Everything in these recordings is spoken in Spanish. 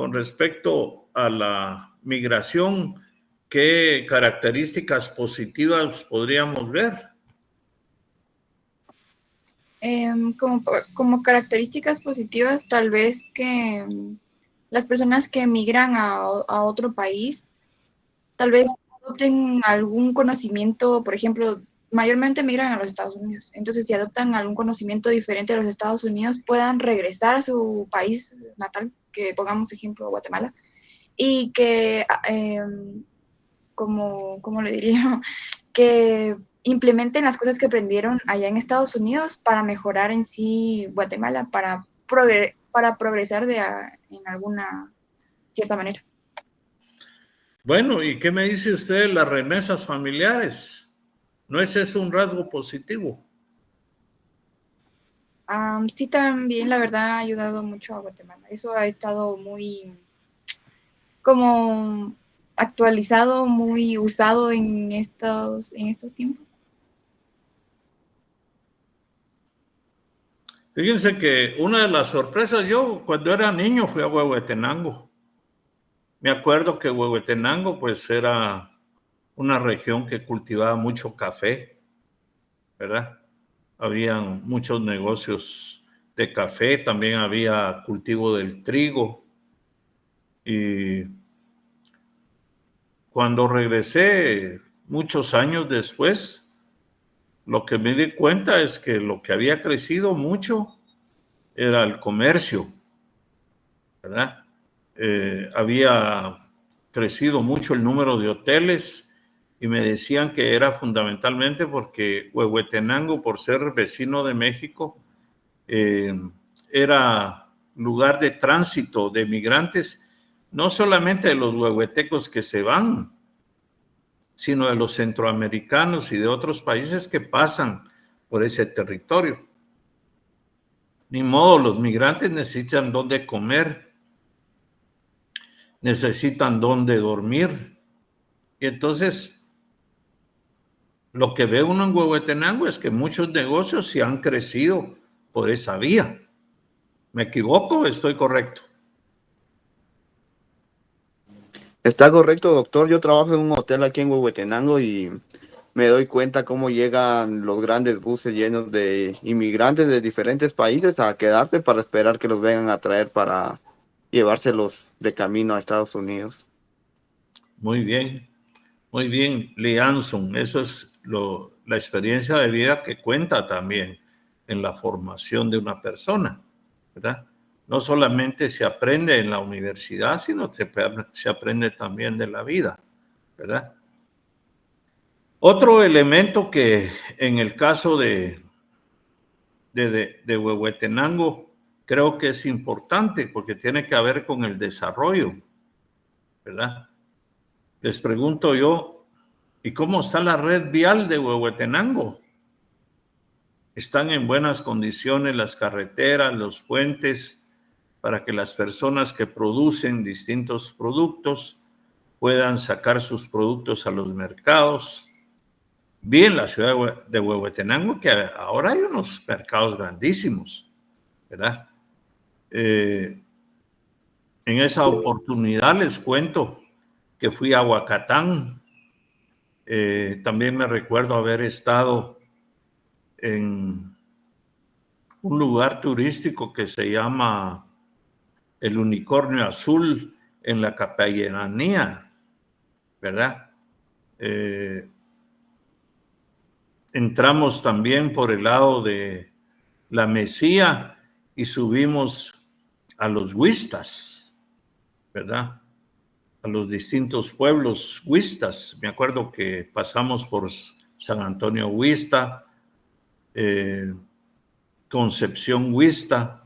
con respecto a la migración, ¿qué características positivas podríamos ver? Como características positivas, tal vez que las personas que emigran a otro país, tal vez adopten algún conocimiento, por ejemplo, mayormente migran a los Estados Unidos. Entonces, si adoptan algún conocimiento diferente a los Estados Unidos, puedan regresar a su país natal, que pongamos ejemplo Guatemala, y que, como le diría, que implementen las cosas que aprendieron allá en Estados Unidos para mejorar en sí Guatemala, para progresar en alguna cierta manera. Bueno, ¿y qué me dice usted de las remesas familiares? ¿No es eso un rasgo positivo? Sí, también la verdad ha ayudado mucho a Guatemala. Eso ha estado muy como actualizado, muy usado en estos tiempos. Fíjense que una de las sorpresas, yo cuando era niño fui a Huehuetenango. Me acuerdo que Huehuetenango pues era una región que cultivaba mucho café, ¿verdad? Habían muchos negocios de café, también había cultivo del trigo. Y cuando regresé, muchos años después, lo que me di cuenta es que lo que había crecido mucho era el comercio, ¿verdad? Había crecido mucho el número de hoteles y me decían que era fundamentalmente porque Huehuetenango, por ser vecino de México, era lugar de tránsito de migrantes, no solamente de los huehuetecos que se van, sino de los centroamericanos y de otros países que pasan por ese territorio. Ni modo, los migrantes necesitan dónde comer, necesitan dónde dormir. Y entonces, lo que ve uno en Huehuetenango es que muchos negocios se han crecido por esa vía. ¿Me equivoco o estoy correcto? Está correcto, doctor. Yo trabajo en un hotel aquí en Huehuetenango y me doy cuenta cómo llegan los grandes buses llenos de inmigrantes de diferentes países a quedarse para esperar que los vengan a traer para llevárselos de camino a Estados Unidos. Muy bien, Lianson. Eso es la experiencia de vida que cuenta también en la formación de una persona, ¿verdad? No solamente se aprende en la universidad, sino se aprende también de la vida, ¿verdad? Otro elemento que en el caso de Huehuetenango creo que es importante porque tiene que ver con el desarrollo, ¿verdad? Les pregunto yo, ¿y cómo está la red vial de Huehuetenango? ¿Están en buenas condiciones las carreteras, los puentes, para que las personas que producen distintos productos puedan sacar sus productos a los mercados? Vi en la ciudad de Huehuetenango que ahora hay unos mercados grandísimos, ¿verdad? En esa oportunidad les cuento que fui a Huacatán. También me recuerdo haber estado en un lugar turístico que se llama el Unicornio Azul en la Capellanía, ¿verdad? Entramos también por el lado de la Mesía y subimos a los huistas, ¿verdad? A los distintos pueblos huistas. Me acuerdo que pasamos por San Antonio Huista, Concepción Huista.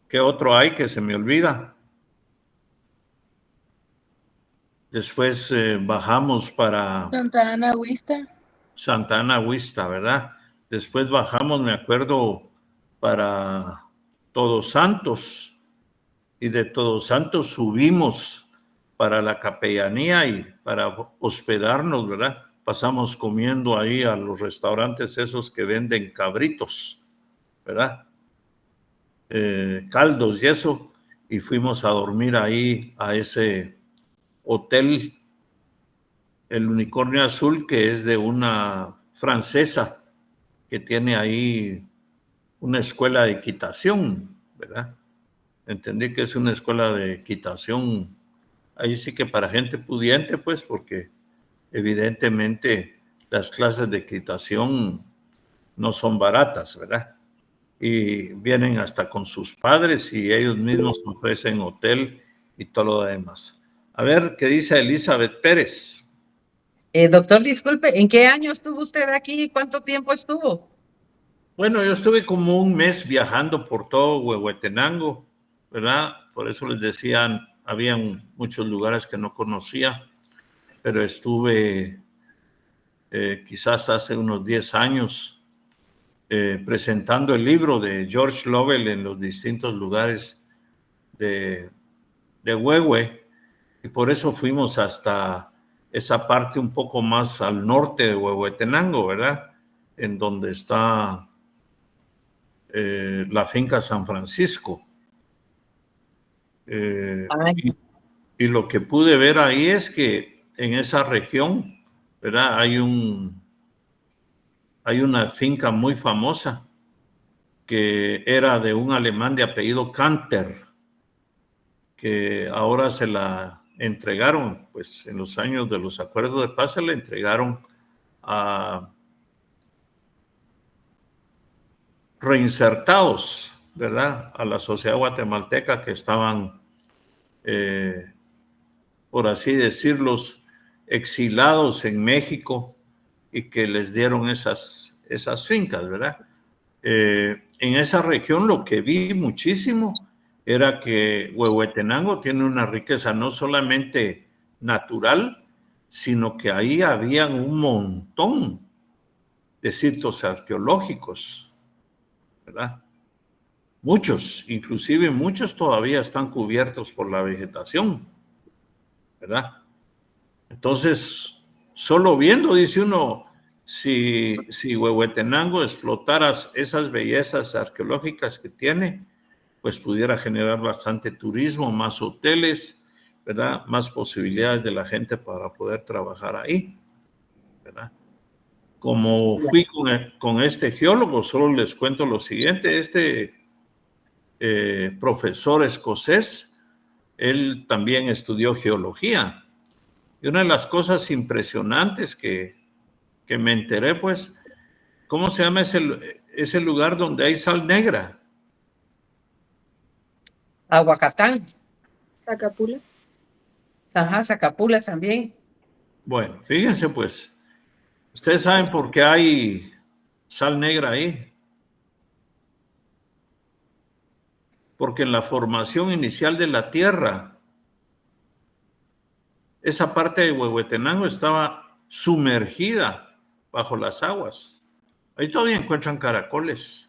¿Qué otro hay que se me olvida? Después bajamos para Santa Ana Huista. Santa Ana Huista, ¿verdad? Después bajamos, me acuerdo, para Todos Santos, y de Todos Santos subimos para la capellanía y para hospedarnos, ¿verdad? Pasamos comiendo ahí a los restaurantes esos que venden cabritos, ¿verdad? Caldos y eso. y fuimos a dormir ahí a ese hotel, el Unicornio Azul, que es de una francesa que tiene ahí una escuela de equitación, ¿verdad? Entendí que es una escuela de equitación, ahí sí que para gente pudiente, pues, porque evidentemente las clases de equitación no son baratas, ¿verdad? Y vienen hasta con sus padres y ellos mismos ofrecen hotel y todo lo demás. A ver, ¿qué dice Elizabeth Pérez? Doctor, disculpe, ¿en qué año estuvo usted aquí? ¿Cuánto tiempo estuvo? Bueno, yo estuve como un mes viajando por todo Huehuetenango, ¿verdad? Por eso les decían, habían muchos lugares que no conocía, pero estuve quizás hace unos 10 años presentando el libro de George Lovell en los distintos lugares de Huehue, y por eso fuimos hasta esa parte un poco más al norte de Huehuetenango, ¿verdad? En donde está la finca San Francisco. Y lo que pude ver ahí es que en esa región, ¿verdad? Hay una finca muy famosa que era de un alemán de apellido Kanter, que ahora se la entregaron, pues en los años de los acuerdos de paz se la entregaron a reinsertados, ¿verdad? A la sociedad guatemalteca que estaban, por así decirlos, exilados en México y que les dieron esas fincas, ¿verdad? En esa región lo que vi muchísimo era que Huehuetenango tiene una riqueza no solamente natural, sino que ahí habían un montón de sitios arqueológicos, ¿verdad? Muchos, inclusive muchos todavía están cubiertos por la vegetación, ¿verdad? Entonces, solo viendo, dice uno, si Huehuetenango explotara esas bellezas arqueológicas que tiene, pues pudiera generar bastante turismo, más hoteles, ¿verdad? Más posibilidades de la gente para poder trabajar ahí, ¿verdad? Como fui con este geólogo, solo les cuento lo siguiente, este profesor escocés, él también estudió geología. Y una de las cosas impresionantes que me enteré, pues, ¿cómo se llama ese lugar donde hay sal negra? Aguacatán. Sacapulas. Ajá, Zacapulas también. Bueno, fíjense, pues, ustedes saben por qué hay sal negra ahí. Porque en la formación inicial de la Tierra, esa parte de Huehuetenango estaba sumergida bajo las aguas. Ahí todavía encuentran caracoles.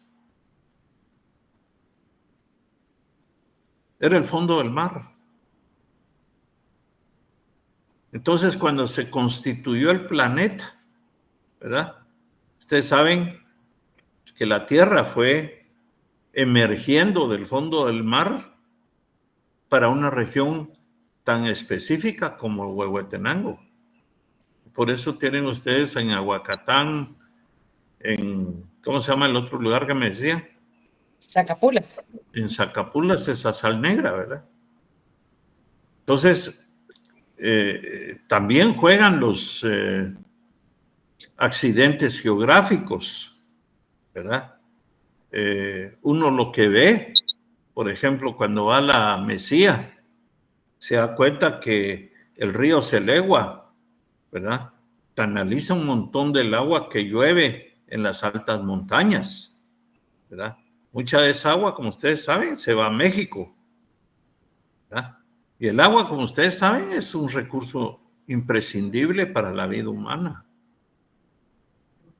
Era el fondo del mar. Entonces, cuando se constituyó el planeta, ¿verdad? Ustedes saben que la Tierra fue emergiendo del fondo del mar para una región tan específica como Huehuetenango. Por eso tienen ustedes en Aguacatán, ¿cómo se llama el otro lugar que me decía? Zacapulas. En Zacapulas, esa sal negra, ¿verdad? Entonces, también juegan los accidentes geográficos, ¿verdad? Uno lo que ve, por ejemplo, cuando va a la Mesía, se da cuenta que el río Selegua, ¿verdad? Canaliza un montón del agua que llueve en las altas montañas, ¿verdad? Mucha de esa agua, como ustedes saben, se va a México, ¿verdad? Y el agua, como ustedes saben, es un recurso imprescindible para la vida humana.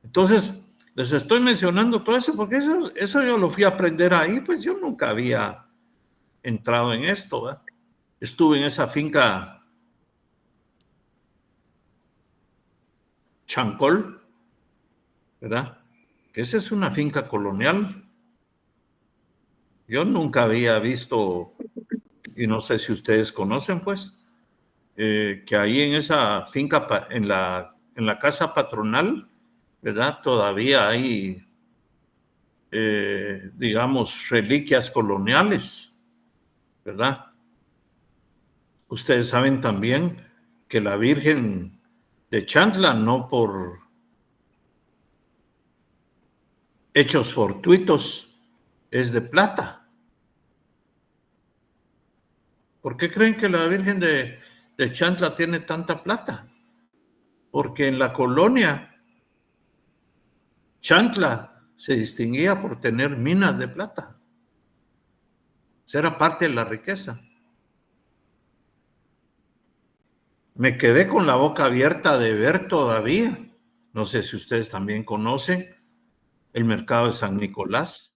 Entonces, les estoy mencionando todo eso porque eso yo lo fui a aprender ahí, pues yo nunca había entrado en esto, ¿verdad? Estuve en esa finca Chancol, ¿verdad? Que esa es una finca colonial. Yo nunca había visto y no sé si ustedes conocen, pues, que ahí en esa finca, en la casa patronal, ¿verdad? Todavía hay, digamos, reliquias coloniales, ¿verdad? Ustedes saben también que la Virgen de Chantla, no por hechos fortuitos, es de plata. ¿Por qué creen que la Virgen de Chantla tiene tanta plata? Porque en la colonia Chantla se distinguía por tener minas de plata. Esa era parte de la riqueza. Me quedé con la boca abierta de ver todavía. No sé si ustedes también conocen el mercado de San Nicolás,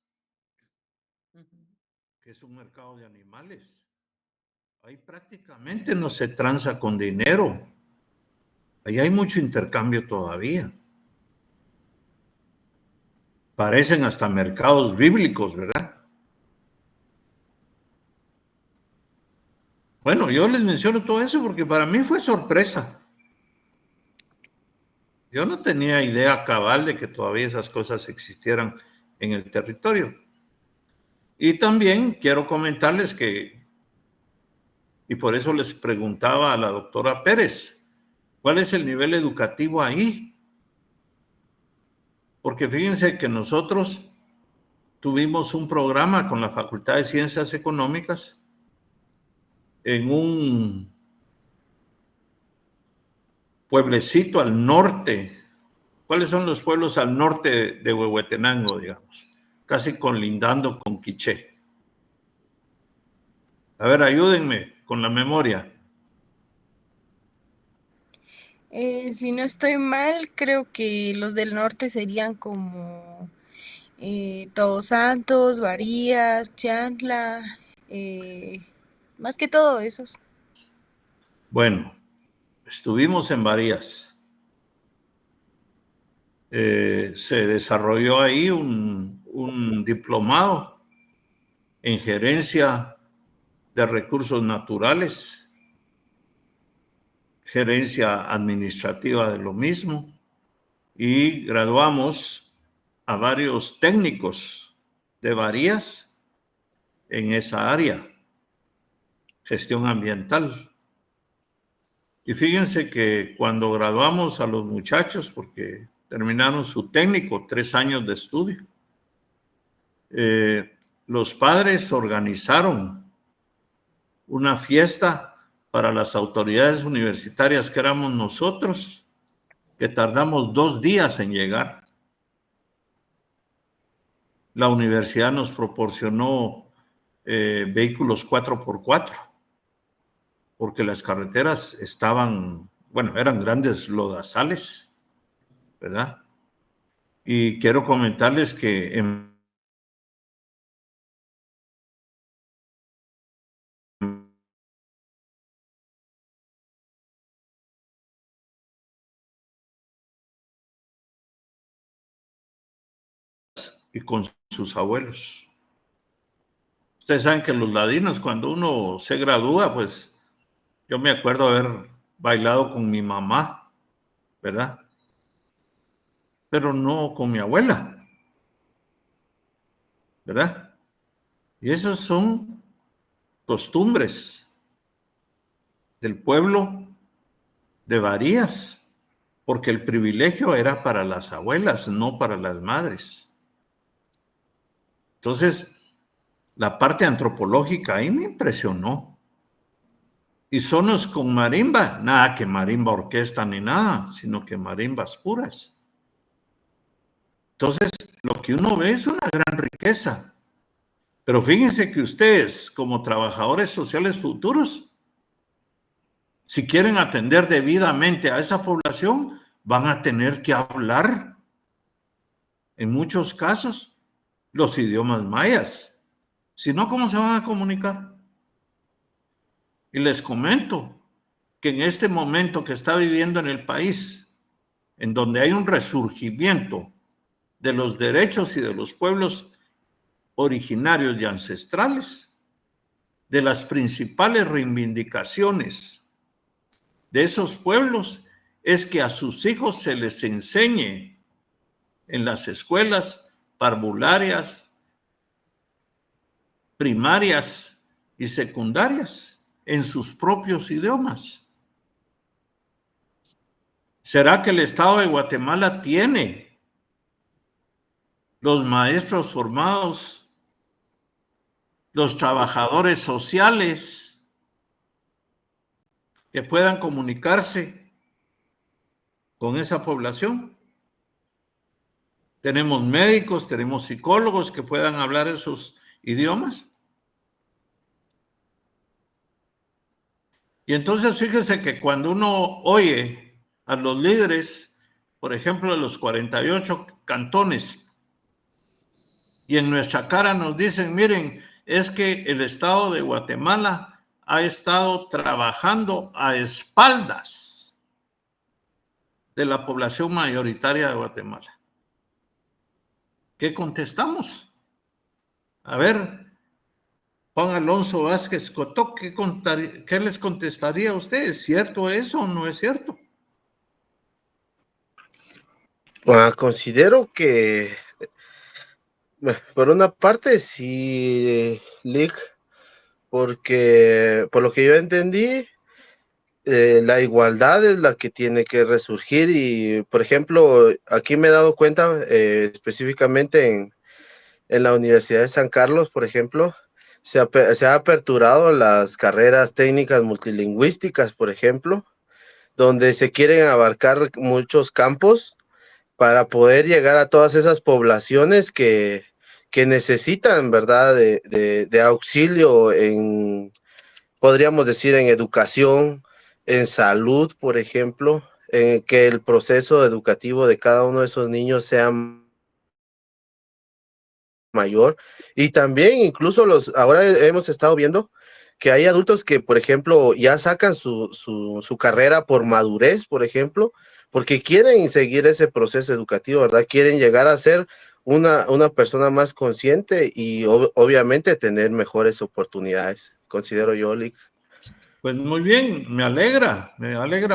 que es un mercado de animales. Ahí prácticamente no se transa con dinero. Ahí hay mucho intercambio todavía. Parecen hasta mercados bíblicos, ¿verdad? Bueno, yo les menciono todo eso porque para mí fue sorpresa. Yo no tenía idea cabal de que todavía esas cosas existieran en el territorio. Y también quiero comentarles que, y por eso les preguntaba a la doctora Pérez, ¿cuál es el nivel educativo ahí? Porque fíjense que nosotros tuvimos un programa con la Facultad de Ciencias Económicas en un pueblecito al norte. ¿Cuáles son los pueblos al norte de Huehuetenango, digamos? Casi colindando con Quiché. A ver, ayúdenme con la memoria. Si no estoy mal, creo que los del norte serían como Todos Santos, Varías, Chantla, más que todo esos. Bueno, estuvimos en Varías. Se desarrolló ahí un diplomado en gerencia de recursos naturales, gerencia administrativa de lo mismo, y graduamos a varios técnicos de Varías en esa área, gestión ambiental. Y fíjense que cuando graduamos a los muchachos, porque terminaron su técnico, 3 años de estudio, los padres organizaron una fiesta para las autoridades universitarias, que éramos nosotros, que tardamos 2 días en llegar. La universidad nos proporcionó vehículos 4x4, porque las carreteras estaban, bueno, eran grandes lodazales, ¿verdad? Y quiero comentarles que y con sus abuelos. Ustedes saben que los ladinos, cuando uno se gradúa, pues yo me acuerdo haber bailado con mi mamá, ¿verdad? Pero no con mi abuela, ¿verdad? Y esos son costumbres del pueblo de Varías, porque el privilegio era para las abuelas, no para las madres. Entonces, la parte antropológica ahí me impresionó. Y sonos con marimba, nada que marimba orquesta ni nada, sino que marimbas puras. Entonces, lo que uno ve es una gran riqueza. Pero fíjense que ustedes, como trabajadores sociales futuros, si quieren atender debidamente a esa población, van a tener que hablar, en muchos casos, los idiomas mayas. Si no, ¿cómo se van a comunicar? Y les comento que en este momento que está viviendo en el país, en donde hay un resurgimiento de los derechos y de los pueblos originarios y ancestrales, de las principales reivindicaciones de esos pueblos es que a sus hijos se les enseñe en las escuelas parvularias, primarias y secundarias en sus propios idiomas. ¿Será que el Estado de Guatemala tiene los maestros formados, los trabajadores sociales que puedan comunicarse con esa población? ¿Tenemos médicos, tenemos psicólogos que puedan hablar esos idiomas? Y entonces fíjese que cuando uno oye a los líderes, por ejemplo, de los 48 cantones, y en nuestra cara nos dicen, miren, es que el Estado de Guatemala ha estado trabajando a espaldas de la población mayoritaria de Guatemala. ¿Qué contestamos? A ver, Juan Alonso Vázquez Cotó, ¿qué les contestaría a ustedes? ¿Es cierto eso o no es cierto? Considero que, por una parte, sí, Lick, porque por lo que yo entendí, la igualdad es la que tiene que resurgir y, por ejemplo, aquí me he dado cuenta específicamente en la Universidad de San Carlos, por ejemplo, se ha aperturado las carreras técnicas multilingüísticas, por ejemplo, donde se quieren abarcar muchos campos para poder llegar a todas esas poblaciones que necesitan, ¿verdad?, de auxilio en, podríamos decir, en educación, en salud, por ejemplo, en que el proceso educativo de cada uno de esos niños sea mayor. Y también incluso ahora hemos estado viendo que hay adultos que, por ejemplo, ya sacan su carrera por madurez, por ejemplo, porque quieren seguir ese proceso educativo, ¿verdad? Quieren llegar a ser una persona más consciente y obviamente tener mejores oportunidades, considero yo, Lick. Pues muy bien, me alegra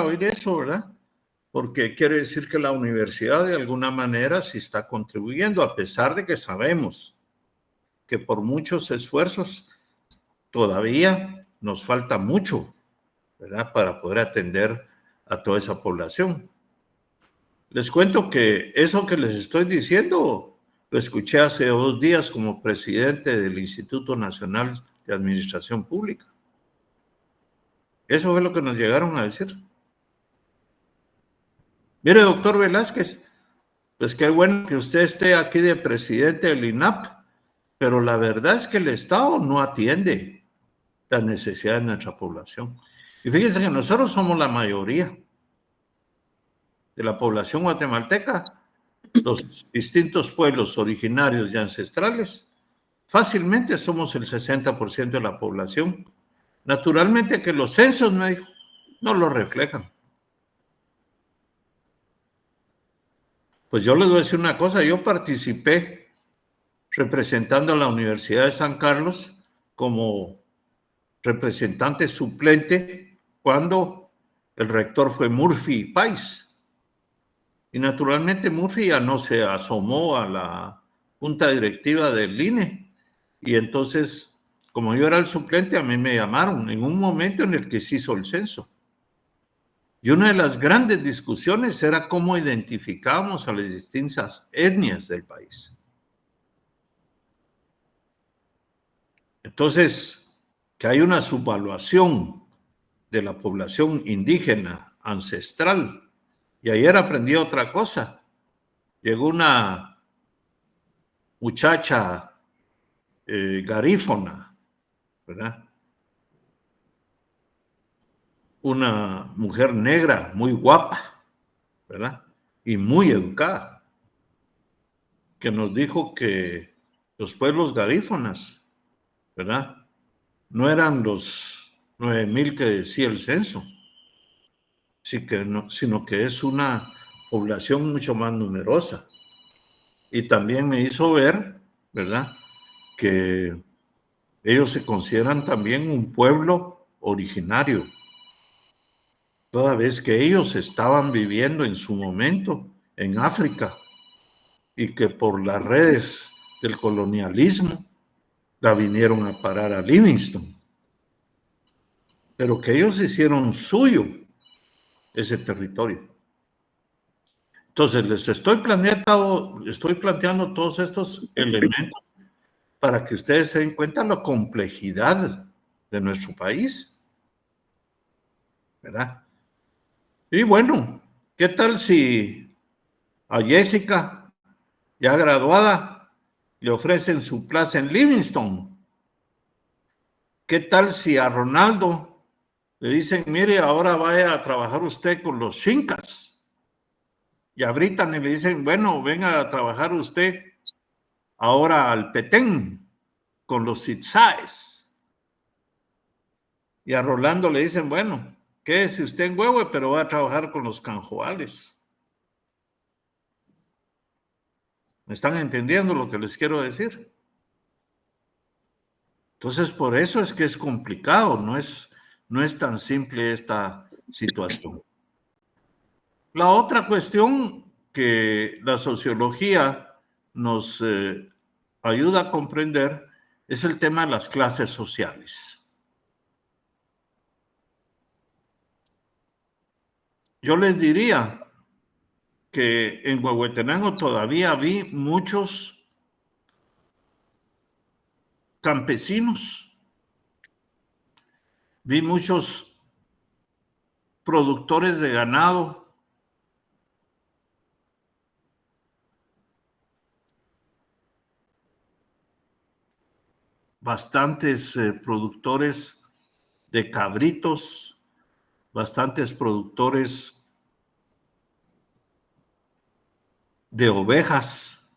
oír eso, ¿verdad? Porque quiere decir que la universidad de alguna manera sí está contribuyendo, a pesar de que sabemos que por muchos esfuerzos todavía nos falta mucho, ¿verdad?, para poder atender a toda esa población. Les cuento que eso que les estoy diciendo lo escuché hace 2 días como presidente del Instituto Nacional de Administración Pública. Eso fue lo que nos llegaron a decir. Mire, doctor Velázquez, pues qué bueno que usted esté aquí de presidente del INAP, pero la verdad es que el Estado no atiende las necesidades de nuestra población. Y fíjense que nosotros somos la mayoría de la población guatemalteca, los distintos pueblos originarios y ancestrales, fácilmente somos el 60% de la población. Naturalmente que los censos no lo reflejan. Pues yo les voy a decir una cosa, yo participé representando a la Universidad de San Carlos como representante suplente cuando el rector fue Murphy Pais. Y naturalmente Murphy ya no se asomó a la junta directiva del INE. Y entonces, como yo era el suplente, a mí me llamaron en un momento en el que se hizo el censo. Y una de las grandes discusiones era cómo identificábamos a las distintas etnias del país. Entonces, que hay una subvaluación de la población indígena ancestral. Y ayer aprendí otra cosa. Llegó una muchacha garífona, ¿verdad? Una mujer negra muy guapa, ¿verdad? Y muy educada, que nos dijo que los pueblos garífonas, ¿verdad?, no eran los 9,000 que decía el censo, sino que es una población mucho más numerosa. Y también me hizo ver, ¿verdad?, que Ellos se consideran también un pueblo originario, toda vez que ellos estaban viviendo en su momento en África y que por las redes del colonialismo la vinieron a parar a Livingstone, pero que ellos hicieron suyo ese territorio. Entonces, les estoy planteando todos estos elementos para que ustedes se den cuenta de la complejidad de nuestro país, ¿verdad? Y bueno, ¿qué tal si a Jessica, ya graduada, le ofrecen su plaza en Livingstone? ¿Qué tal si a Ronaldo le dicen, mire, ahora vaya a trabajar usted con los Xincas? Y a Brittany le dicen, bueno, venga a trabajar usted ahora al Petén con los Itzáes. Y a Rolando le dicen, bueno, quédese usted en Huehue, pero va a trabajar con los Canjoales. ¿Me están entendiendo lo que les quiero decir? Entonces, por eso es que es complicado, no es tan simple esta situación. La otra cuestión que la sociología nos ayuda a comprender es el tema de las clases sociales. Yo les diría que en Huehuetenango todavía vi muchos campesinos, vi muchos productores de ganado, bastantes productores de cabritos, bastantes productores de ovejas.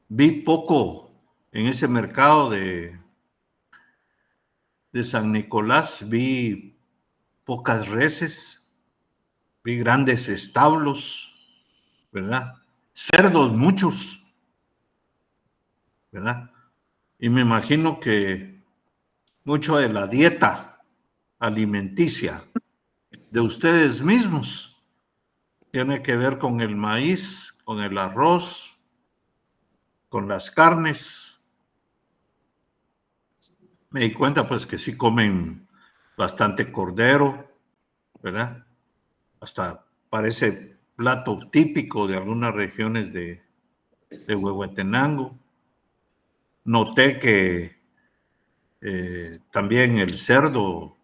Vi poco en ese mercado de San Nicolás, vi pocas reses, vi grandes establos, ¿verdad? Cerdos muchos, ¿verdad? Y me imagino que mucho de la dieta alimenticia de ustedes mismos tiene que ver con el maíz, con el arroz, con las carnes. Me di cuenta pues que sí comen bastante cordero, ¿verdad? Hasta parece plato típico de algunas regiones de Huehuetenango. Noté que también el cerdo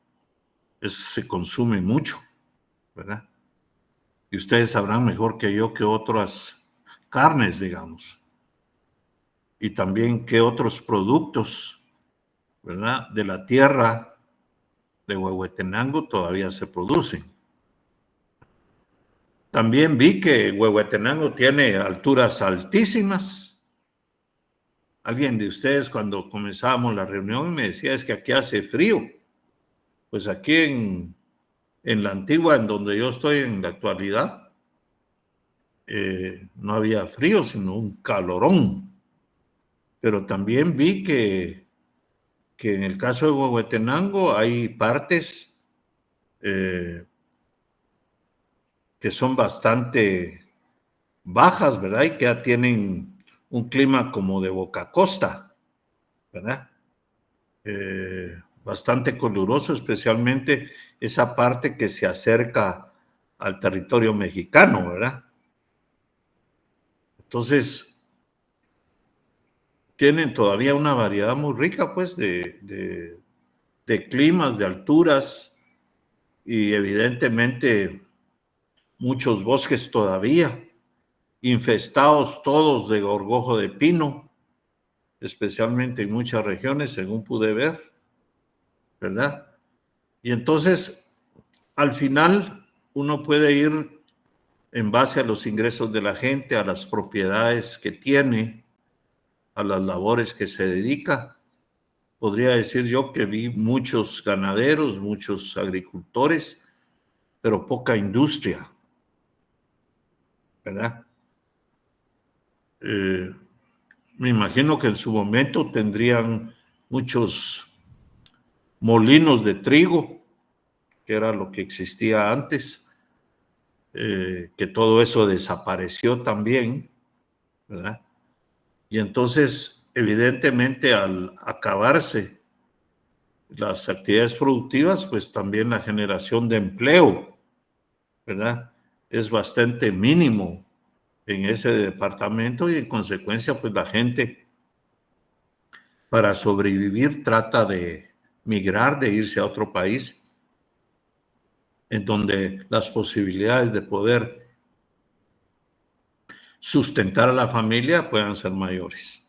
se consume mucho, ¿verdad? Y ustedes sabrán mejor que yo que otras carnes, digamos. Y también que otros productos, ¿verdad? De la tierra de Huehuetenango todavía se producen. También vi que Huehuetenango tiene alturas altísimas. Alguien de ustedes cuando comenzábamos la reunión me decía, es que aquí hace frío. Pues aquí en la Antigua, en donde yo estoy en la actualidad, no había frío, sino un calorón. Pero también vi que en el caso de Huehuetenango hay partes que son bastante bajas, ¿verdad? Y que ya tienen un clima como de boca costa, ¿verdad? Bastante caluroso, especialmente esa parte que se acerca al territorio mexicano, ¿verdad? Entonces, tienen todavía una variedad muy rica, pues, de climas, de alturas y evidentemente muchos bosques todavía, infestados todos de gorgojo de pino, especialmente en muchas regiones, según pude ver, ¿verdad? Y entonces, al final, uno puede ir en base a los ingresos de la gente, a las propiedades que tiene, a las labores que se dedica. Podría decir yo que vi muchos ganaderos, muchos agricultores, pero poca industria, ¿verdad? me imagino que en su momento tendrían muchos molinos de trigo, que era lo que existía antes, que todo eso desapareció también, ¿verdad? Y entonces, evidentemente, al acabarse las actividades productivas, pues también la generación de empleo, ¿verdad? Es bastante mínimo en ese departamento y en consecuencia, pues la gente para sobrevivir trata de migrar, de irse a otro país en donde las posibilidades de poder sustentar a la familia puedan ser mayores.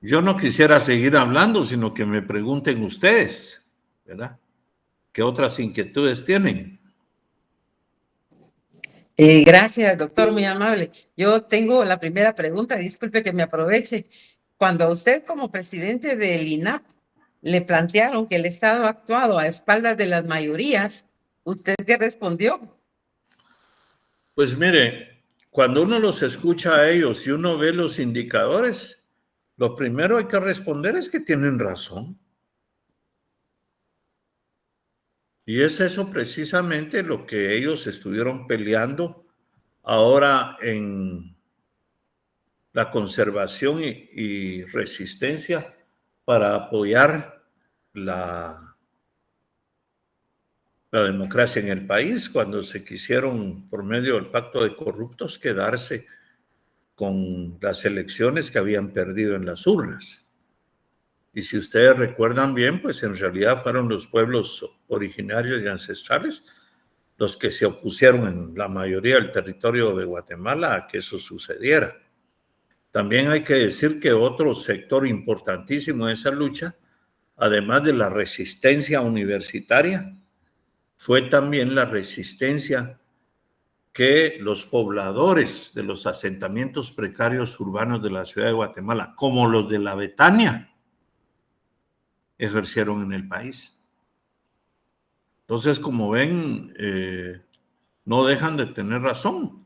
Yo no quisiera seguir hablando, sino que me pregunten ustedes, ¿verdad? ¿Qué otras inquietudes tienen? Gracias, doctor, muy amable. Yo tengo la primera pregunta, disculpe que me aproveche. Cuando a usted como presidente del INAP le plantearon que el Estado ha actuado a espaldas de las mayorías, ¿usted qué respondió? Pues mire, cuando uno los escucha a ellos y uno ve los indicadores, lo primero hay que responder es que tienen razón. Y es eso precisamente lo que ellos estuvieron peleando ahora en la conservación y resistencia para apoyar la democracia en el país, cuando se quisieron, por medio del pacto de corruptos, quedarse con las elecciones que habían perdido en las urnas. Y si ustedes recuerdan bien, pues en realidad fueron los pueblos originarios y ancestrales los que se opusieron en la mayoría del territorio de Guatemala a que eso sucediera. También hay que decir que otro sector importantísimo de esa lucha, además de la resistencia universitaria, fue también la resistencia que los pobladores de los asentamientos precarios urbanos de la ciudad de Guatemala, como los de la Betania, ejercieron en el país. Entonces, como ven, no dejan de tener razón.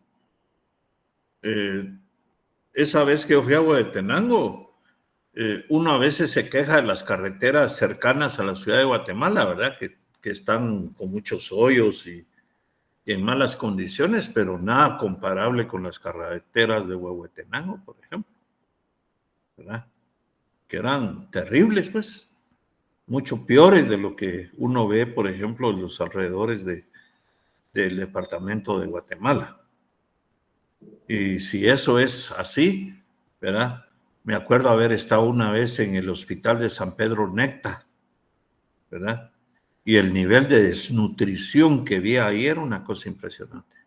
Esa vez que yo fui a Huehuetenango, uno a veces se queja de las carreteras cercanas a la ciudad de Guatemala, ¿verdad? Que están con muchos hoyos y en malas condiciones, pero nada comparable con las carreteras de Huehuetenango, por ejemplo, ¿verdad? Que eran terribles, pues, mucho peores de lo que uno ve, por ejemplo, en los alrededores del departamento de Guatemala. Y si eso es así, ¿verdad? Me acuerdo haber estado una vez en el hospital de San Pedro Necta, ¿verdad? Y el nivel de desnutrición que vi ahí era una cosa impresionante.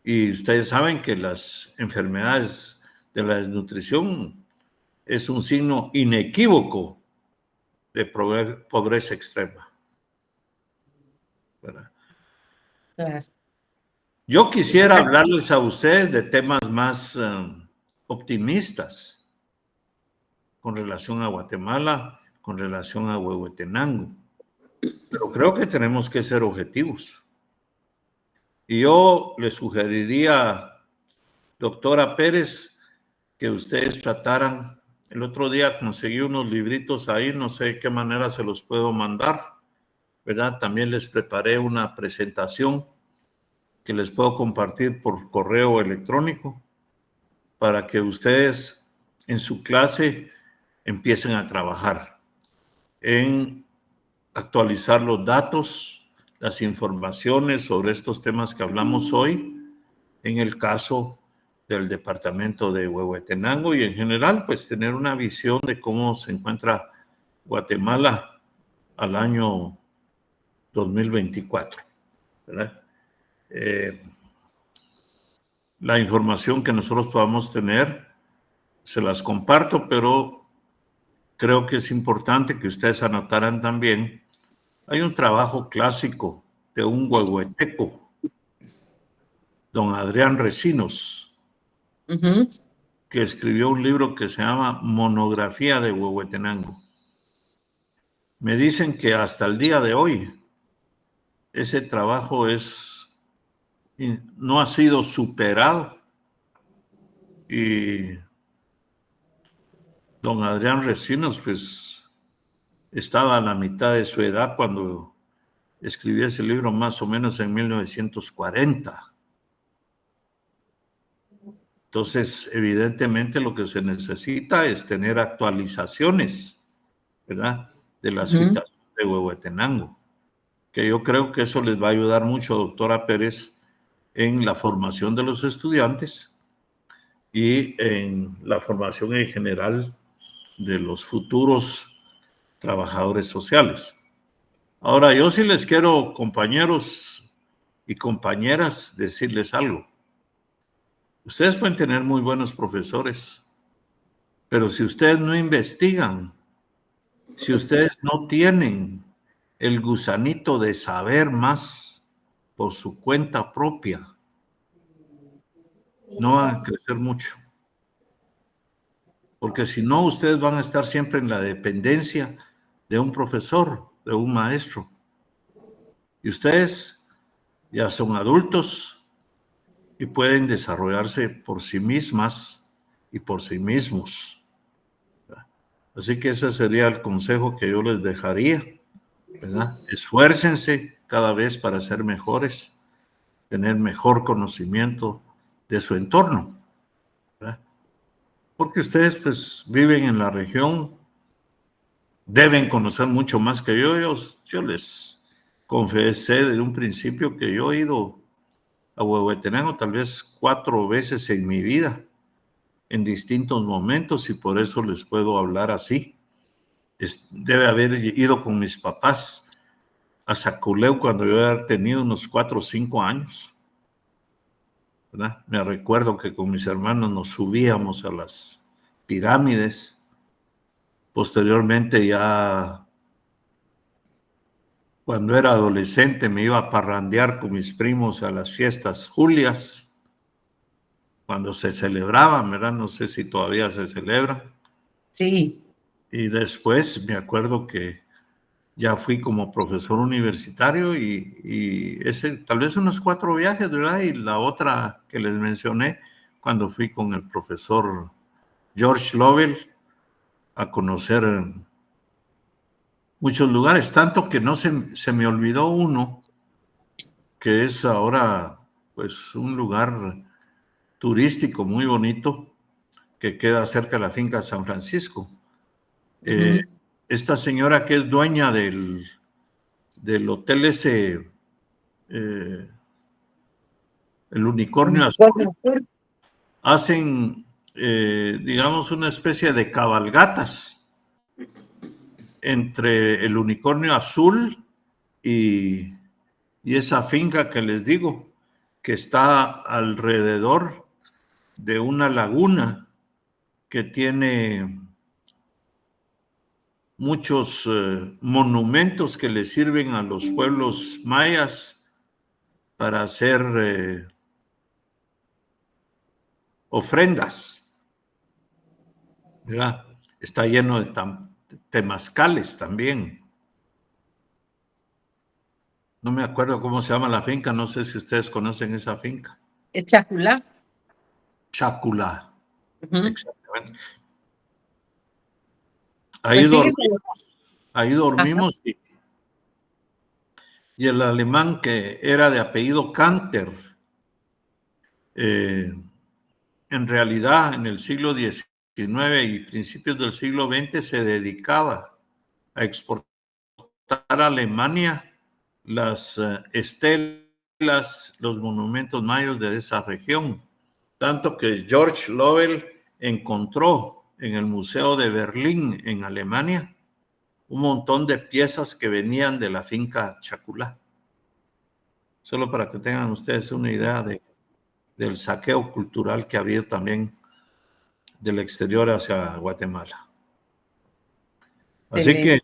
Y ustedes saben que las enfermedades de la desnutrición es un signo inequívoco de pobreza extrema, ¿verdad? Claro. Yo quisiera hablarles a ustedes de temas más optimistas con relación a Guatemala, con relación a Huehuetenango, pero creo que tenemos que ser objetivos. Y yo le sugeriría, doctora Pérez, que ustedes trataran. El otro día conseguí unos libritos ahí, no sé de qué manera se los puedo mandar, ¿verdad? También les preparé una presentación que les puedo compartir por correo electrónico para que ustedes en su clase empiecen a trabajar en actualizar los datos, las informaciones sobre estos temas que hablamos hoy, en el caso del departamento de Huehuetenango y en general, pues tener una visión de cómo se encuentra Guatemala al año 2024, ¿verdad? La información que nosotros podamos tener, se las comparto, pero creo que es importante que ustedes anotaran también. Hay un trabajo clásico de un huehueteco, don Adrián Recinos, que escribió un libro que se llama Monografía de Huehuetenango. Me dicen que hasta el día de hoy ese trabajo no ha sido superado Y don Adrián Recinos, pues, estaba a la mitad de su edad cuando escribí ese libro, más o menos en 1940. Entonces, evidentemente lo que se necesita es tener actualizaciones, ¿verdad?, de la situación de Huehuetenango, que yo creo que eso les va a ayudar mucho, doctora Pérez, en la formación de los estudiantes y en la formación en general de los futuros trabajadores sociales. Ahora, yo sí les quiero, compañeros y compañeras, decirles algo. Ustedes pueden tener muy buenos profesores, pero si ustedes no investigan, si ustedes no tienen el gusanito de saber más por su cuenta propia, no van a crecer mucho. Porque si no, ustedes van a estar siempre en la dependencia de un profesor, de un maestro. Y ustedes ya son adultos y pueden desarrollarse por sí mismas y por sí mismos. Así que ese sería el consejo que yo les dejaría, ¿verdad? Esfuércense cada vez para ser mejores, tener mejor conocimiento de su entorno, ¿verdad? Porque ustedes pues viven en la región, deben conocer mucho más que yo. Yo les confesé desde un principio que yo he ido a Huehuetenango tal vez 4 veces en mi vida, en distintos momentos, y por eso les puedo hablar así. Debe haber ido con mis papás a Zaculeu cuando yo había tenido unos 4 o 5 años, ¿verdad? Me recuerdo que con mis hermanos nos subíamos a las pirámides. Posteriormente, ya cuando era adolescente, me iba a parrandear con mis primos a las fiestas Julias, cuando se celebraban, ¿verdad? No sé si todavía se celebran. Sí. Y después me acuerdo que ya fui como profesor universitario y ese, tal vez unos 4 viajes, ¿verdad? Y la otra que les mencioné, cuando fui con el profesor George Lovell a conocer muchos lugares, tanto que no se me olvidó uno, que es ahora pues un lugar turístico muy bonito que queda cerca de la finca San Francisco. Esta señora que es dueña del hotel ese, el Unicornio Azul, hacen, digamos, una especie de cabalgatas entre el Unicornio Azul y esa finca que les digo, que está alrededor de una laguna que tiene muchos monumentos que le sirven a los pueblos mayas para hacer ofrendas, ¿verdad? Está lleno de temazcales también. No me acuerdo cómo se llama la finca, no sé si ustedes conocen esa finca. ¿Es Chaculá? Chaculá, exactamente. Pues ahí dormimos y el alemán, que era de apellido Kanter, en realidad en el siglo XIX y principios del siglo XX se dedicaba a exportar a Alemania las estelas, los monumentos mayas de esa región. Tanto que George Lovell encontró en el Museo de Berlín, en Alemania, un montón de piezas que venían de la finca Chaculá. Solo para que tengan ustedes una idea del saqueo cultural que ha habido también del exterior hacia Guatemala. Así que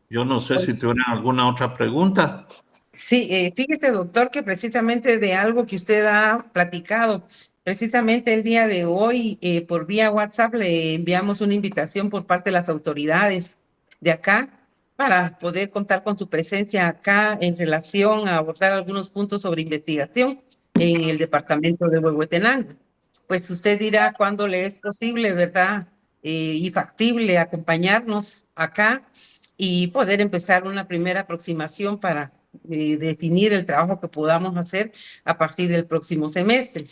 yo no sé si tuvieran alguna otra pregunta. Sí, fíjese, doctor, que precisamente de algo que usted ha platicado, precisamente el día de hoy, por vía WhatsApp, le enviamos una invitación por parte de las autoridades de acá para poder contar con su presencia acá en relación a abordar algunos puntos sobre investigación en el departamento de Huehuetenango. pues usted dirá cuándo le es posible, ¿verdad? Y factible acompañarnos acá y poder empezar una primera aproximación para definir el trabajo que podamos hacer a partir del próximo semestre.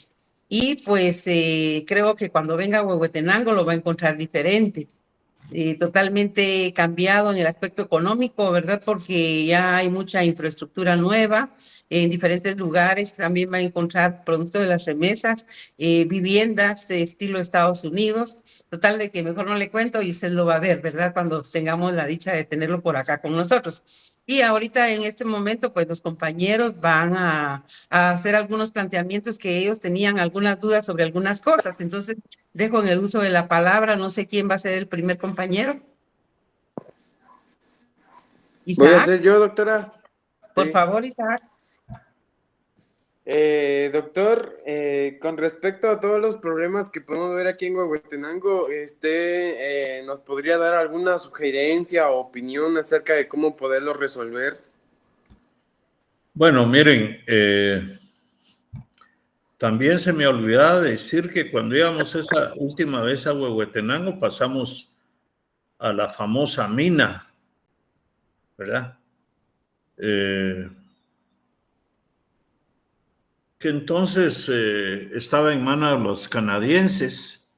Y pues creo que cuando venga a Huehuetenango lo va a encontrar diferente, totalmente cambiado en el aspecto económico, ¿verdad? Porque ya hay mucha infraestructura nueva en diferentes lugares. También va a encontrar producto de las remesas, viviendas estilo Estados Unidos. Total de que mejor no le cuento y usted lo va a ver, ¿verdad? Cuando tengamos la dicha de tenerlo por acá con nosotros. Y ahorita en este momento, pues los compañeros van a hacer algunos planteamientos que ellos tenían algunas dudas sobre algunas cosas. Entonces, dejo en el uso de la palabra, no sé quién va a ser el primer compañero. Voy a Isaac, ser yo, doctora. por Sí. favor, Isaac. Doctor, con respecto a todos los problemas que podemos ver aquí en Huehuetenango, ¿nos podría dar alguna sugerencia o opinión acerca de cómo poderlo resolver? Bueno, miren, también se me olvidaba decir que cuando íbamos esa última vez a Huehuetenango pasamos a la famosa mina, ¿verdad? Que entonces estaba en manos de los canadienses,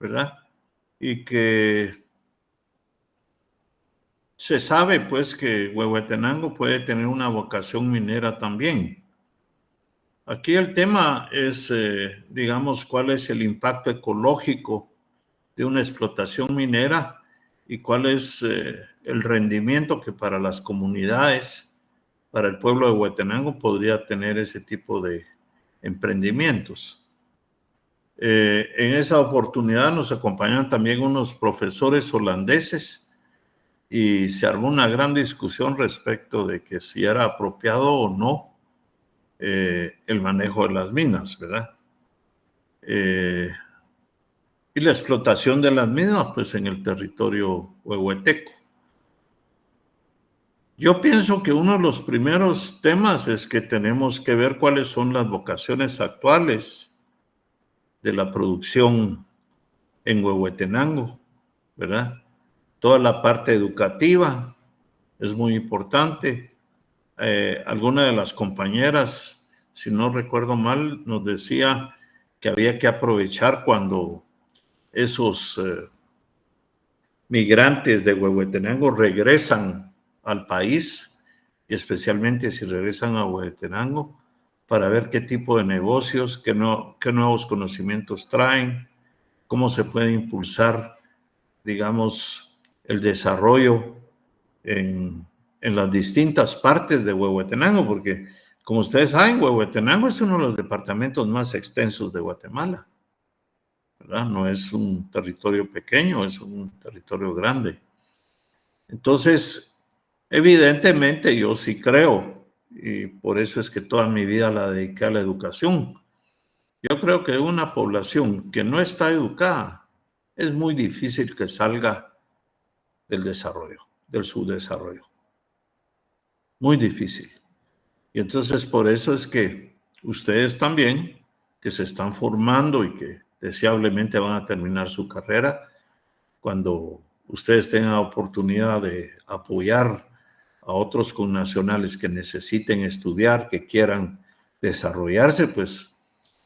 ¿verdad? Y que se sabe pues que Huehuetenango puede tener una vocación minera también. Aquí el tema es, digamos, cuál es el impacto ecológico de una explotación minera y cuál es el rendimiento que para las comunidades, para el pueblo de Huehuetenango podría tener ese tipo de emprendimientos. En esa oportunidad nos acompañan también unos profesores holandeses y se armó una gran discusión respecto de que si era apropiado o no el manejo de las minas, ¿verdad? Y la explotación de las mismas, pues en el territorio huehueteco. Yo pienso que uno de los primeros temas es que tenemos que ver cuáles son las vocaciones actuales de la producción en Huehuetenango, ¿verdad? Toda la parte educativa es muy importante. Alguna de las compañeras, si no recuerdo mal, nos decía que había que aprovechar cuando esos migrantes de Huehuetenango regresan al país, y especialmente si regresan a Huehuetenango, para ver qué tipo de negocios, qué nuevos conocimientos traen, cómo se puede impulsar, digamos, el desarrollo en las distintas partes de Huehuetenango, porque como ustedes saben, Huehuetenango es uno de los departamentos más extensos de Guatemala, ¿verdad? No es un territorio pequeño, es un territorio grande. Entonces, evidentemente yo sí creo, y por eso es que toda mi vida la dediqué a la educación. Yo creo que una población que no está educada es muy difícil que salga del desarrollo, del subdesarrollo. Muy difícil. Y entonces por eso es que ustedes también, que se están formando y que deseablemente van a terminar su carrera, cuando ustedes tengan oportunidad de apoyar a otros connacionales que necesiten estudiar, que quieran desarrollarse, pues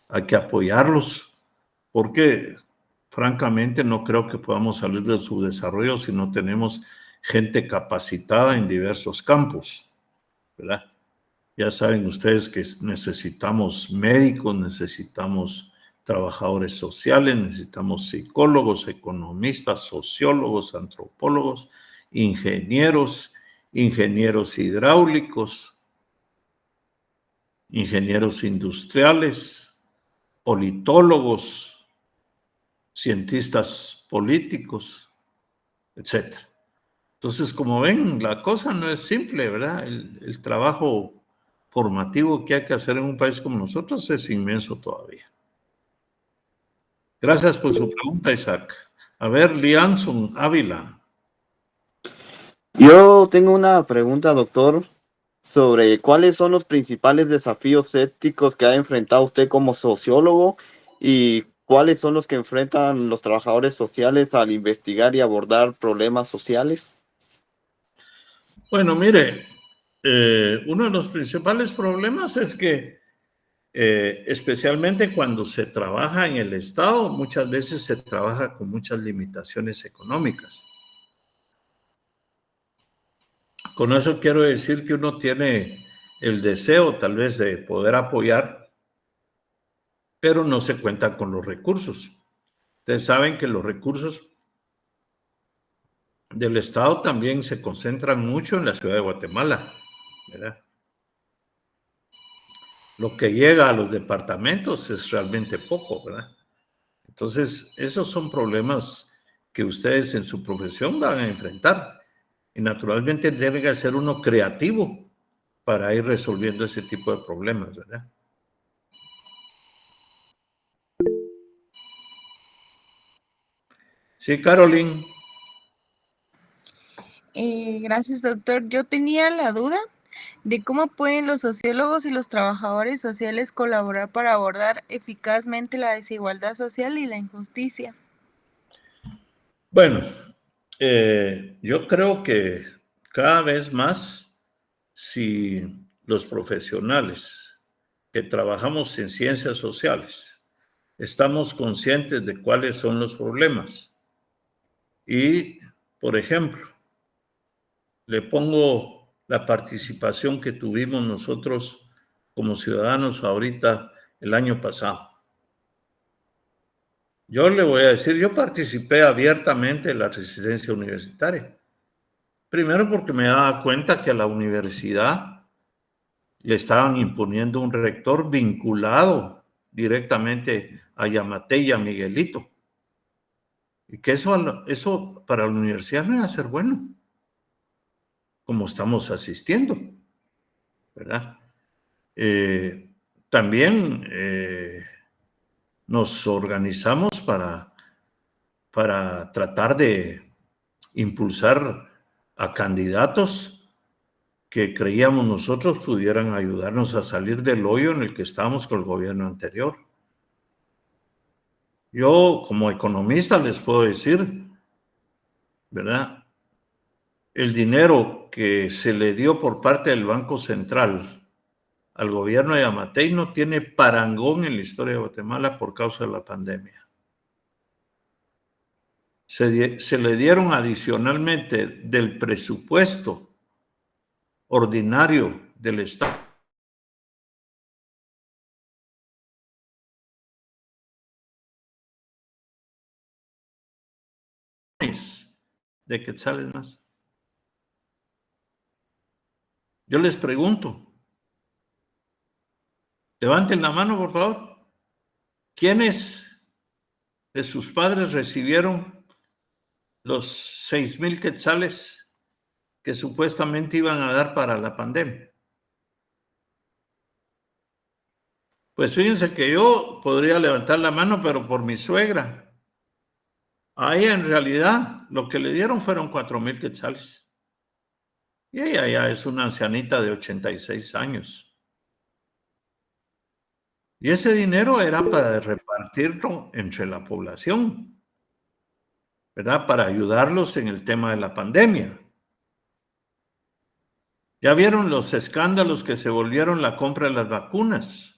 hay que apoyarlos, porque francamente no creo que podamos salir del subdesarrollo si no tenemos gente capacitada en diversos campos, ¿verdad? Ya saben ustedes que necesitamos médicos, necesitamos trabajadores sociales, necesitamos psicólogos, economistas, sociólogos, antropólogos, ingenieros, ingenieros hidráulicos, ingenieros industriales, politólogos, cientistas políticos, etc. Entonces, como ven, la cosa no es simple, ¿verdad? El trabajo formativo que hay que hacer en un país como nosotros es inmenso todavía. Gracias por su pregunta, Isaac. A ver, Lianson Ávila. Yo tengo una pregunta, doctor, sobre cuáles son los principales desafíos éticos que ha enfrentado usted como sociólogo y ¿cuáles son los que enfrentan los trabajadores sociales al investigar y abordar problemas sociales? Bueno, mire, uno de los principales problemas es que especialmente cuando se trabaja en el Estado, muchas veces se trabaja con muchas limitaciones económicas. Con eso quiero decir que uno tiene el deseo tal vez de poder apoyar, pero no se cuenta con los recursos. Ustedes saben que los recursos del Estado también se concentran mucho en la ciudad de Guatemala, ¿verdad? Lo que llega a los departamentos es realmente poco, ¿verdad? Entonces, esos son problemas que ustedes en su profesión van a enfrentar. Y naturalmente tiene que ser uno creativo para ir resolviendo ese tipo de problemas, ¿verdad? Sí, Caroline. Gracias, doctor. Yo tenía la duda de cómo pueden los sociólogos y los trabajadores sociales colaborar para abordar eficazmente la desigualdad social y la injusticia. Bueno, yo creo que cada vez más, si los profesionales que trabajamos en ciencias sociales estamos conscientes de cuáles son los problemas y, por ejemplo, le pongo la participación que tuvimos nosotros como ciudadanos ahorita el año pasado. Yo le voy a decir, yo participé abiertamente en la residencia universitaria. Primero porque me daba cuenta que a la universidad le estaban imponiendo un rector vinculado directamente a Yamatei y a Miguelito. Y que eso para la universidad no iba a ser bueno, como estamos asistiendo, ¿verdad? También nos organizamos para tratar de impulsar a candidatos que creíamos nosotros pudieran ayudarnos a salir del hoyo en el que estábamos con el gobierno anterior. Yo, como economista, les puedo decir, ¿verdad? El dinero que se le dio por parte del Banco Central al gobierno de Yamatei no tiene parangón en la historia de Guatemala por causa de la pandemia. Se le dieron adicionalmente del presupuesto ordinario del Estado de quetzales más. Yo les pregunto, levanten la mano, por favor. ¿Quiénes de sus padres recibieron los 6,000 quetzales que supuestamente iban a dar para la pandemia? Pues fíjense que yo podría levantar la mano, pero por mi suegra. A ella en realidad lo que le dieron fueron 4,000 quetzales. Y ella ya es una ancianita de 86 años. Y ese dinero era para repartirlo entre la población, ¿verdad? Para ayudarlos en el tema de la pandemia. Ya vieron los escándalos que se volvieron la compra de las vacunas.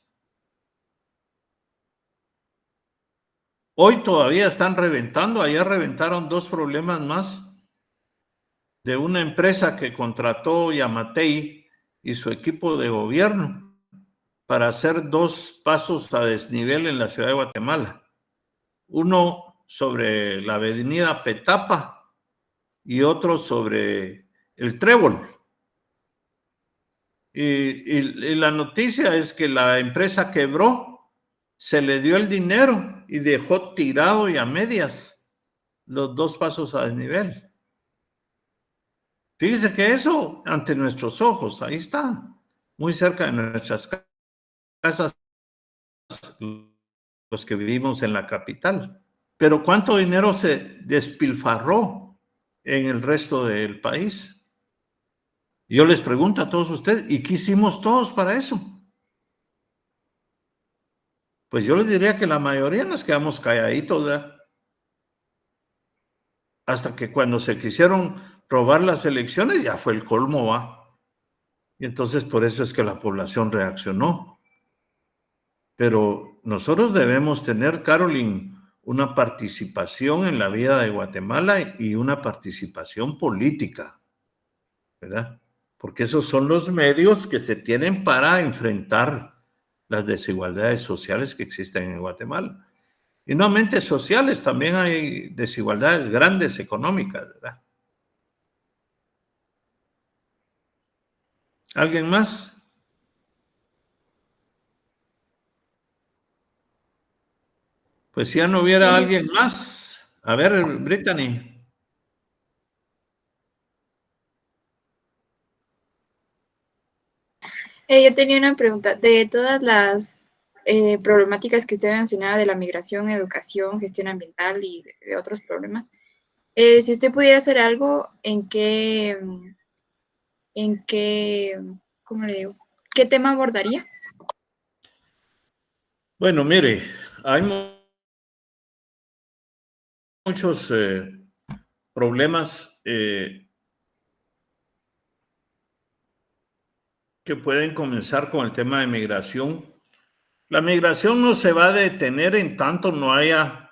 Hoy todavía están reventando. Ayer reventaron 2 problemas más de una empresa que contrató Yamatei y su equipo de gobierno para hacer 2 pasos a desnivel en la ciudad de Guatemala. Uno sobre la avenida Petapa y otro sobre el Trébol. Y la noticia es que la empresa quebró, se le dio el dinero y dejó tirado y a medias los 2 pasos a desnivel. Fíjese que eso ante nuestros ojos, ahí está, muy cerca de nuestras casas, los que vivimos en la capital. Pero ¿cuánto dinero se despilfarró en el resto del país? Yo les pregunto a todos ustedes, ¿y qué hicimos todos para eso? pues yo le diría que la mayoría nos quedamos calladitos, ¿verdad? Hasta que cuando se quisieron robar las elecciones ya fue el colmo, ¿va? Y entonces por eso es que la población reaccionó. Pero nosotros debemos tener, Caroline, una participación en la vida de Guatemala y una participación política, ¿verdad? Porque esos son los medios que se tienen para enfrentar las desigualdades sociales que existen en Guatemala. Y no solamente sociales, también hay desigualdades grandes económicas, ¿verdad? ¿Alguien más? Pues si ya no hubiera alguien más. A ver, Brittany. Yo tenía una pregunta. De todas las problemáticas que usted mencionaba de la migración, educación, gestión ambiental y de otros problemas, si usted pudiera hacer algo, ¿cómo le digo? ¿Qué tema abordaría? Bueno, mire, hay muchos problemas que pueden comenzar con el tema de migración. La migración no se va a detener en tanto no haya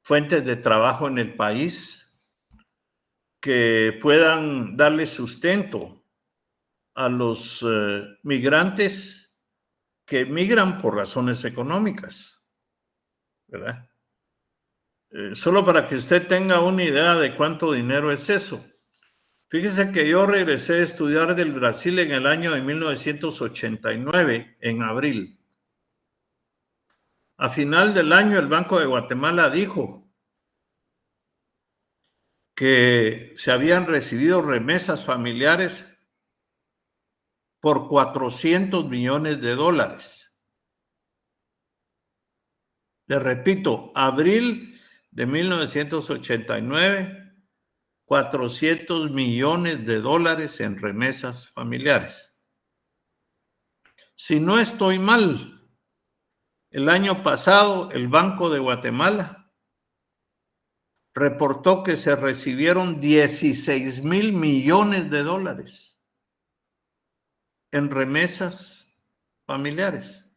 fuentes de trabajo en el país que puedan darle sustento a los migrantes que migran por razones económicas, ¿verdad? Solo para que usted tenga una idea de cuánto dinero es eso. Fíjese que yo regresé a estudiar del Brasil en el año de 1989, en abril. A final del año, el Banco de Guatemala dijo que se habían recibido remesas familiares por 400 millones de dólares. Le repito, abril de 1989, 400 millones de dólares en remesas familiares. Si no estoy mal, el año pasado el Banco de Guatemala reportó que se recibieron 16,000 millones de dólares en remesas familiares.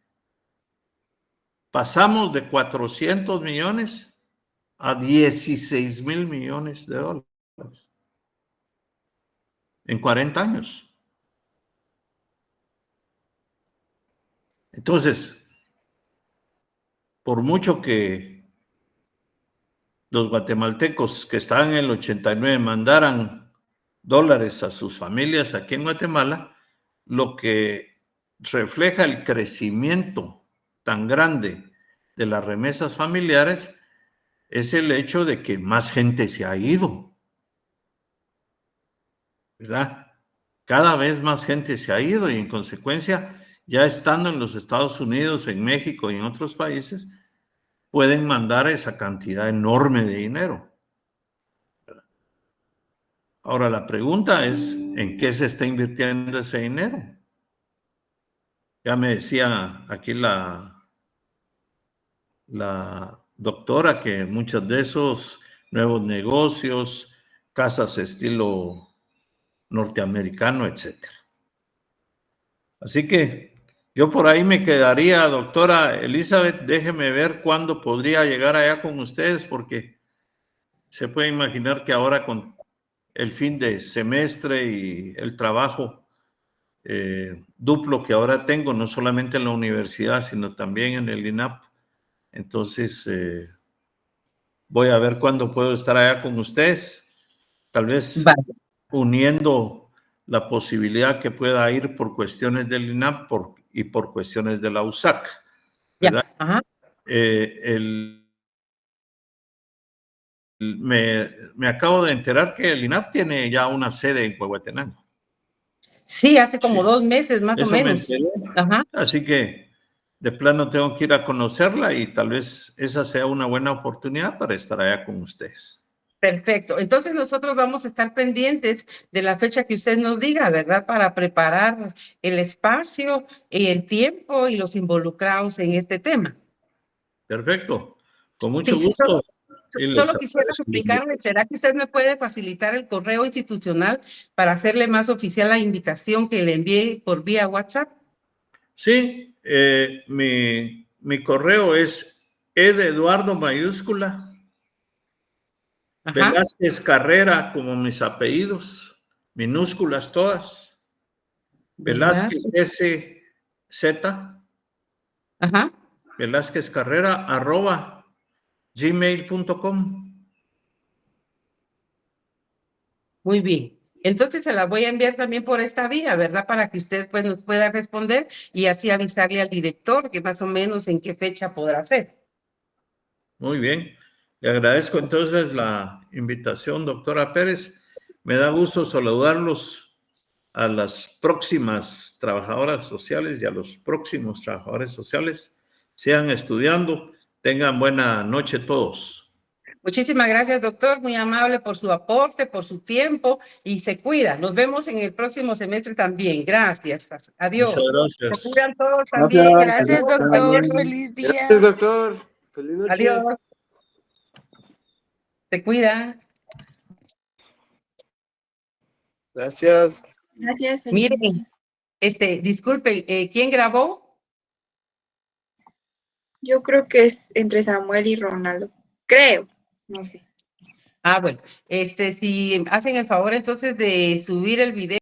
Pasamos de 400 millones a 16,000 millones de dólares en 40 años. Entonces, por mucho que los guatemaltecos que estaban en el 89 mandaran dólares a sus familias aquí en Guatemala, lo que refleja el crecimiento tan grande de las remesas familiares es el hecho de que más gente se ha ido, ¿verdad? Cada vez más gente se ha ido y en consecuencia, ya estando en los Estados Unidos, en México y en otros países, pueden mandar esa cantidad enorme de dinero. Ahora, la pregunta es, ¿en qué se está invirtiendo ese dinero? Ya me decía aquí la doctora que muchos de esos nuevos negocios, casas estilo norteamericano, etcétera. Así que yo por ahí me quedaría, doctora Elizabeth, déjeme ver cuándo podría llegar allá con ustedes, porque se puede imaginar que ahora con el fin de semestre y el trabajo duplo que ahora tengo, no solamente en la universidad, sino también en el INAP, entonces voy a ver cuándo puedo estar allá con ustedes, tal vez uniendo la posibilidad que pueda ir por cuestiones del INAP y por cuestiones de la USAC, ¿verdad? Me acabo de enterar que el INAP tiene ya una sede en Huehuetenango. Sí, hace como 2 meses más o menos. Así que de plano tengo que ir a conocerla y tal vez esa sea una buena oportunidad para estar allá con ustedes. Perfecto. Entonces nosotros vamos a estar pendientes de la fecha que usted nos diga, ¿verdad? Para preparar el espacio y el tiempo y los involucrados en este tema. Perfecto. Con mucho Sí, gusto. Y les solo quisiera agradezco. suplicarle, ¿será que usted me puede facilitar el correo institucional para hacerle más oficial la invitación que le envié por vía WhatsApp? Sí, mi correo es E de Eduardo mayúscula, Ajá, Velázquez Carrera como mis apellidos, minúsculas todas, Velázquez SZ, ajá. Velázquez Carrera @gmail.com. Muy bien. Entonces se la voy a enviar también por esta vía, ¿verdad? Para que usted pues, nos pueda responder y así avisarle al director que más o menos en qué fecha podrá ser. Muy bien. Le agradezco entonces la invitación, doctora Pérez. Me da gusto saludarlos a las próximas trabajadoras sociales y a los próximos trabajadores sociales. Sigan estudiando. Tengan buena noche todos. Muchísimas gracias, doctor. Muy amable por su aporte, por su tiempo y se cuida. Nos vemos en el próximo semestre también. Gracias. Adiós. Muchas Se gracias. cuidan todos también. Gracias, doctor. Feliz Gracias, día. doctor. Feliz noche. Adiós. Se cuidan. Gracias. Gracias, feliz noche. Miren, disculpen, ¿quién grabó? Yo creo que es entre Samuel y Ronaldo. Creo, no sé. Ah, bueno, si hacen el favor entonces de subir el video.